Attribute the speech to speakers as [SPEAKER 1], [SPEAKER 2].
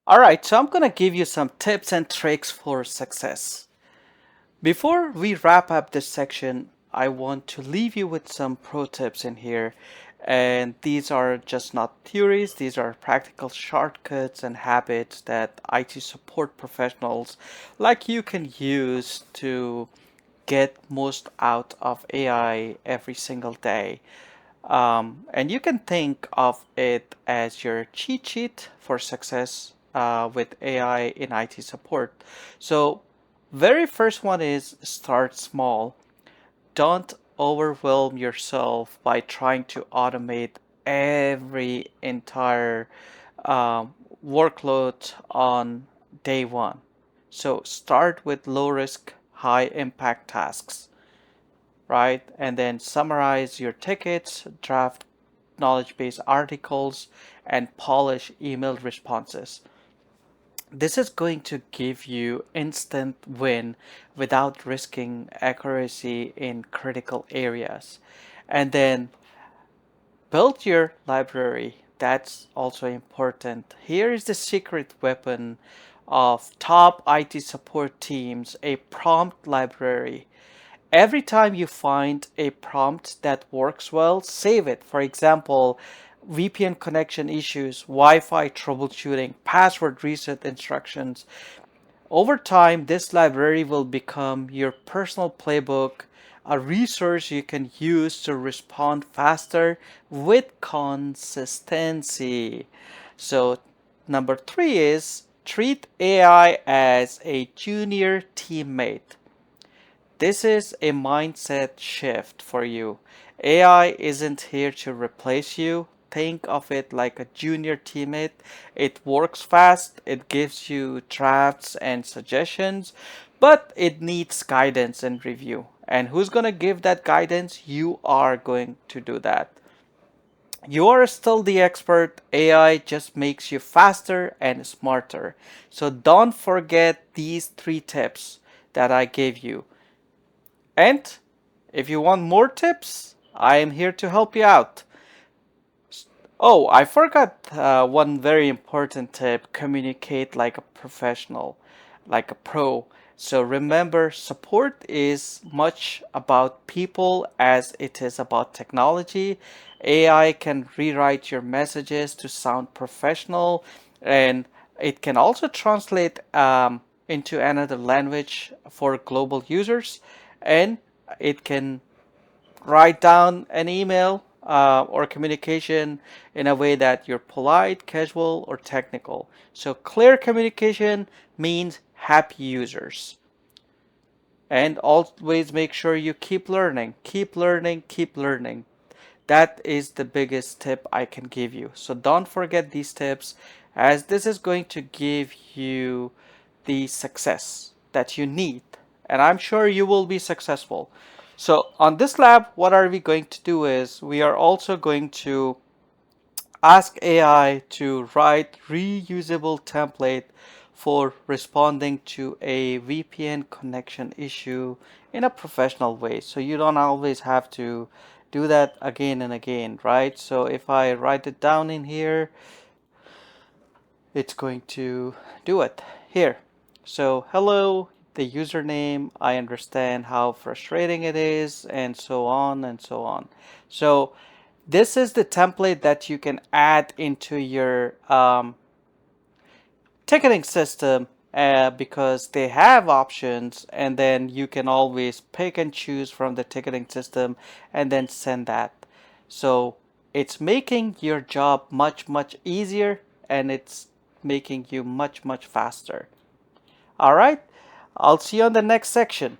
[SPEAKER 1] All right, so I'm going to give you some tips and tricks for success. Before we wrap up this section, I want to leave you with some pro tips in here. And these are just not theories, these are practical shortcuts and habits that IT support professionals like you can use to get most out of AI every single day. And you can think of it as your cheat sheet for success with AI in IT support. So, very first one is start small. Don't overwhelm yourself by trying to automate every entire um, workload on day one. So, start with low risk, high impact tasks, right? And then summarize your tickets, draft knowledge base articles, and polish email responses. This is going to give you instant win without risking accuracy in critical areas. And then build your library. That's also important. Here is the secret weapon of top IT support teams, a prompt library. Every time you find a prompt that works well, save it. For example, VPN connection issues, Wi-Fi troubleshooting, password reset instructions. Over time, this library will become your personal playbook, a resource you can use to respond faster with consistency. So, number three is treat AI as a junior teammate. This is a mindset shift for you. AI isn't here to replace you. Think of it like a junior teammate. It works fast, it gives you drafts and suggestions, but it needs guidance and review. And who's going to give that guidance? You are going to do that. You are still the expert. AI just makes you faster and smarter. So don't forget these three tips that I gave you. And if you want more tips, I am here to help you out. Oh, I forgot one very important tip: communicate like a professional, like a pro. So remember, support is much about people as it is about technology. AI can rewrite your messages to sound professional, and it can also translate into another language for global users, and it can write down an email or communication in a way that you're polite, casual, or technical. So clear communication means happy users. And always make sure you keep learning, keep learning, keep learning. That is the biggest tip I can give you. So don't forget these tips, as this is going to give you the success that you need. And I'm sure you will be successful. So on this lab, what are we going to do is we are also going to ask AI to write reusable template for responding to a VPN connection issue in a professional way. So you don't always have to do that again and again, right? So if I write it down in here, it's going to do it here. So hello, the username, I understand how frustrating it is, and so on and so on. So this is the template that you can add into your ticketing system because they have options, and then you can always pick and choose from the ticketing system and then send that. So it's making your job much, much easier, and it's making you much, much faster. All right, I'll see you on the next section.